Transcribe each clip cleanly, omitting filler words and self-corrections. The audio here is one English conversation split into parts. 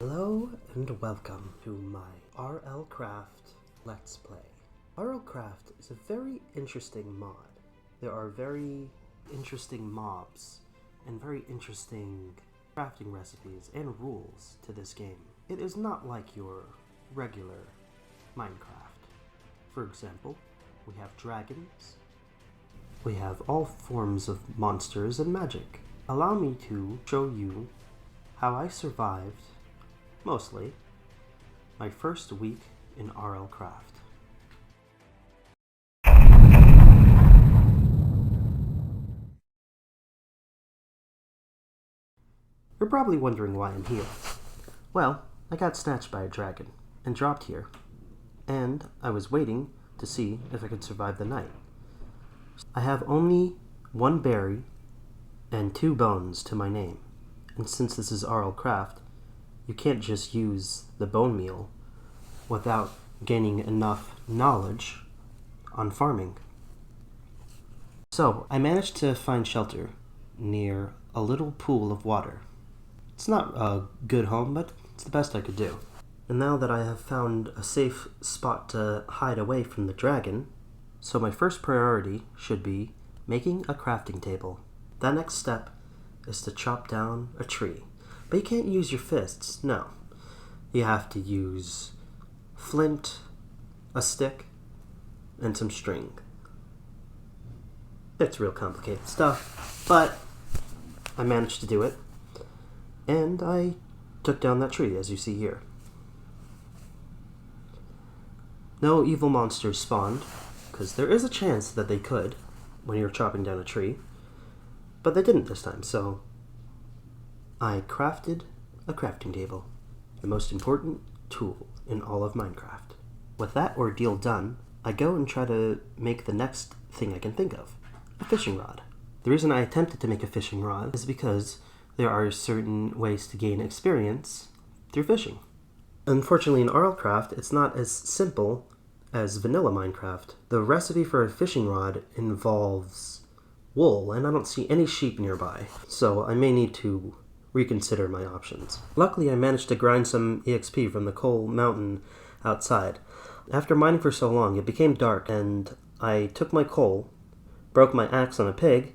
Hello and welcome to my RLcraft Let's Play. RLcraft is a very interesting mod. There are very interesting mobs and very interesting crafting recipes and rules to this game. It is not like your regular Minecraft. For example, we have dragons. We have all forms of monsters and magic. Allow me to show you how I survived mostly my first week in RLcraft. You're probably wondering why I'm here. Well, I got snatched by a dragon and dropped here, and I was waiting to see if I could survive the night. I have only one berry and 2 bones to my name, and since this is RLcraft, you can't just use the bone meal without gaining enough knowledge on farming. So, I managed to find shelter near a little pool of water. It's not a good home, but it's the best I could do. And now that I have found a safe spot to hide away from the dragon, so my first priority should be making a crafting table. The next step is to chop down a tree. But you can't use your fists, no. You have to use flint, a stick, and some string. It's real complicated stuff, but I managed to do it. And I took down that tree, as you see here. No evil monsters spawned, because there is a chance that they could when you're chopping down a tree. But they didn't this time, so I crafted a crafting table, the most important tool in all of Minecraft. With that ordeal done, I go and try to make the next thing I can think of, a fishing rod. The reason I attempted to make a fishing rod is because there are certain ways to gain experience through fishing. Unfortunately, in RLcraft, it's not as simple as vanilla Minecraft. The recipe for a fishing rod involves wool, and I don't see any sheep nearby, so I may need to reconsider my options. Luckily, I managed to grind some EXP from the coal mountain outside. After mining for so long, it became dark, and I took my coal, broke my axe on a pig,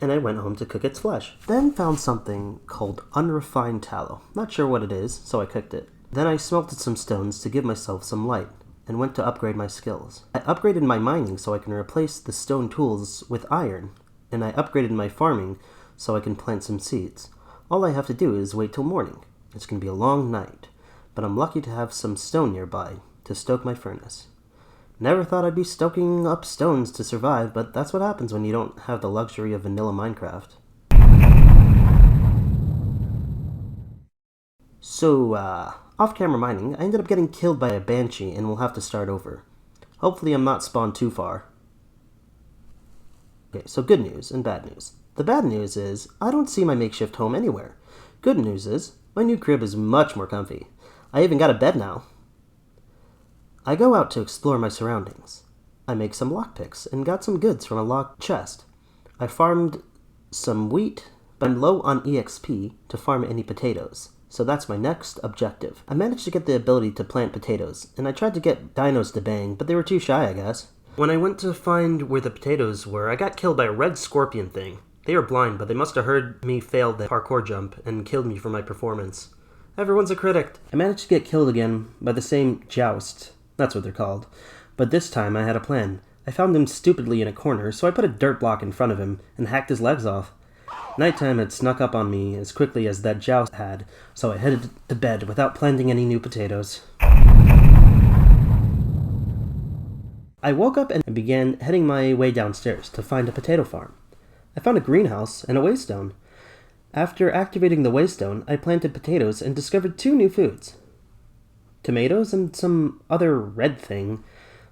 and I went home to cook its flesh. Then found something called unrefined tallow. Not sure what it is, so I cooked it. Then I smelted some stones to give myself some light, and went to upgrade my skills. I upgraded my mining so I can replace the stone tools with iron, and I upgraded my farming so I can plant some seeds. All I have to do is wait till morning. It's going to be a long night, but I'm lucky to have some stone nearby to stoke my furnace. Never thought I'd be stoking up stones to survive, but that's what happens when you don't have the luxury of vanilla Minecraft. So, off-camera mining, I ended up getting killed by a banshee and will have to start over. Hopefully I'm not spawned too far. Okay, so good news and bad news. The bad news is, I don't see my makeshift home anywhere. Good news is, my new crib is much more comfy. I even got a bed now. I go out to explore my surroundings. I make some lockpicks and got some goods from a locked chest. I farmed some wheat, but I'm low on EXP to farm any potatoes. So that's my next objective. I managed to get the ability to plant potatoes, and I tried to get dinos to bang, but they were too shy, I guess. When I went to find where the potatoes were, I got killed by a red scorpion thing. They were blind, but they must have heard me fail the parkour jump and killed me for my performance. Everyone's a critic. I managed to get killed again by the same joust. That's what they're called. But this time I had a plan. I found him stupidly in a corner, so I put a dirt block in front of him and hacked his legs off. Nighttime had snuck up on me as quickly as that joust had, so I headed to bed without planting any new potatoes. I woke up and began heading my way downstairs to find a potato farm. I found a greenhouse and a waystone. After activating the waystone, I planted potatoes and discovered 2 new foods. Tomatoes and some other red thing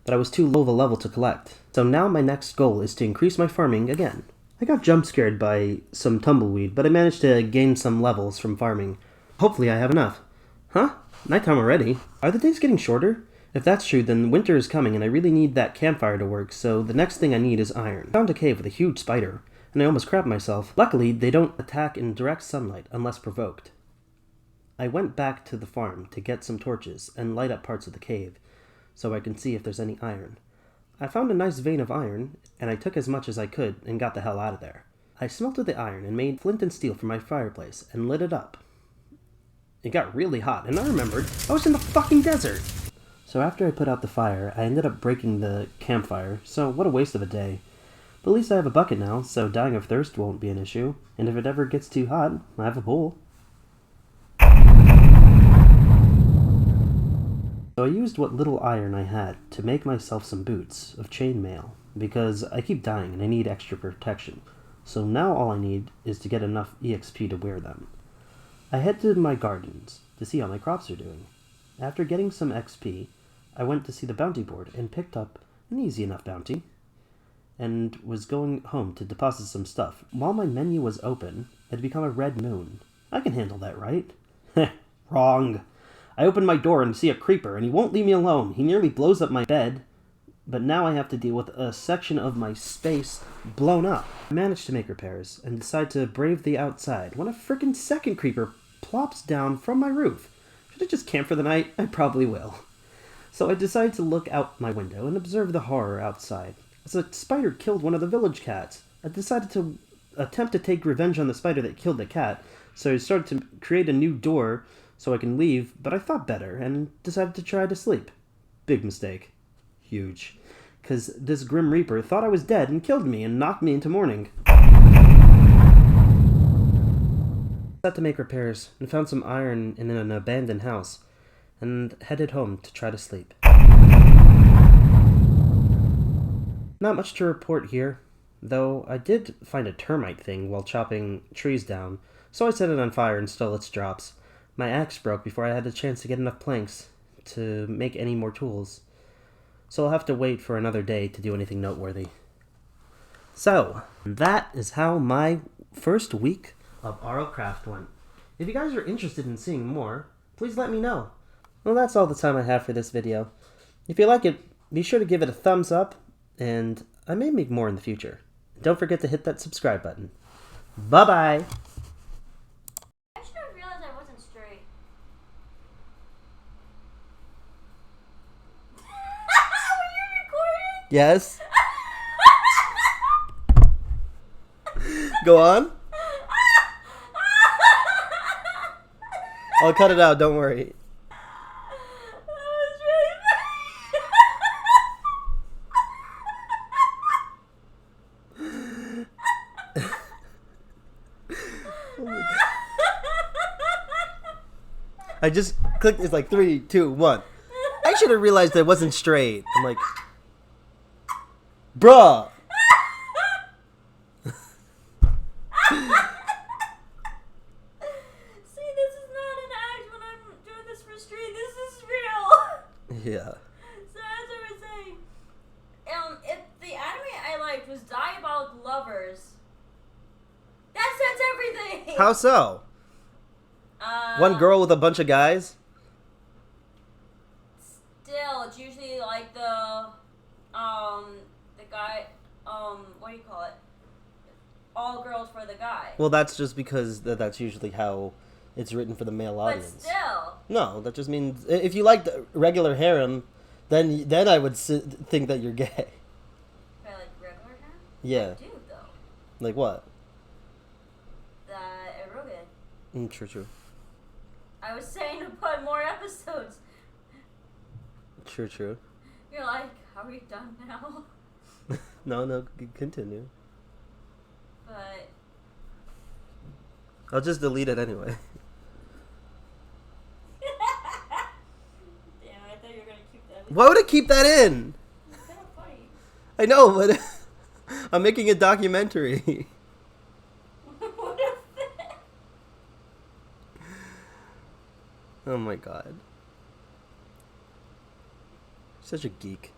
that I was too low of a level to collect. So now my next goal is to increase my farming again. I got jump scared by some tumbleweed, but I managed to gain some levels from farming. Hopefully I have enough. Huh? Nighttime already? Are the days getting shorter? If that's true, then winter is coming and I really need that campfire to work, so the next thing I need is iron. I found a cave with a huge spider, and I almost crapped myself. Luckily, they don't attack in direct sunlight unless provoked. I went back to the farm to get some torches and light up parts of the cave so I can see if there's any iron. I found a nice vein of iron, and I took as much as I could and got the hell out of there. I smelted the iron and made flint and steel for my fireplace and lit it up. It got really hot, and I remembered I was in the fucking desert. So after I put out the fire, I ended up breaking the campfire, so what a waste of a day. But at least I have a bucket now, so dying of thirst won't be an issue, and if it ever gets too hot, I have a pool. So I used what little iron I had to make myself some boots of chainmail, because I keep dying and I need extra protection. So now all I need is to get enough EXP to wear them. I head to my gardens to see how my crops are doing. After getting some XP, I went to see the bounty board and picked up an easy enough bounty, and was going home to deposit some stuff. While my menu was open, it had become a red moon. I can handle that, right? Wrong. I open my door and see a creeper, and he won't leave me alone. He nearly blows up my bed, but now I have to deal with a section of my space blown up. I managed to make repairs and decide to brave the outside when a frickin' second creeper plops down from my roof. Should I just camp for the night? I probably will. So I decided to look out my window and observe the horror outside. As a spider killed one of the village cats, I decided to attempt to take revenge on the spider that killed the cat, so I started to create a new door so I can leave, but I thought better and decided to try to sleep. Big mistake. Huge. Because this Grim Reaper thought I was dead and killed me and knocked me into mourning. I had to make repairs and found some iron in an abandoned house and headed home to try to sleep. Not much to report here, though I did find a termite thing while chopping trees down, so I set it on fire and stole its drops. My axe broke before I had a chance to get enough planks to make any more tools, so I'll have to wait for another day to do anything noteworthy. So, that is how my first week of RLcraft went. If you guys are interested in seeing more, please let me know. Well, that's all the time I have for this video. If you like it, be sure to give it a thumbs up, and I may make more in the future. Don't forget to hit that subscribe button. Bye-bye! I should have realized I wasn't straight. Were you recording? Yes? Go on. I'll cut it out, don't worry. I just clicked, it's like 3, 2, 1. I should have realized I wasn't straight. I'm like, bruh. See, this is not an act when I'm doing this for stream. This is real. Yeah. So as I was saying, if the anime I liked was Diabolic Lovers, that says everything. How so? One girl with a bunch of guys? Still, it's usually like the guy, what do you call it? All girls for the guy. Well, that's just because that's usually how it's written for the male audience. But still. No, that just means if you like the regular harem, then I would think that you're gay. I like regular hair? Yeah. I do, though. Like what? That erogen. True. I was saying to put more episodes. True. You're like, are we done now? No, continue. But I'll just delete it anyway. damn, I thought you were gonna keep that. Why would I keep that in? It's kind of funny. I know, but I'm making a documentary. What if that? Oh my god. Such a geek.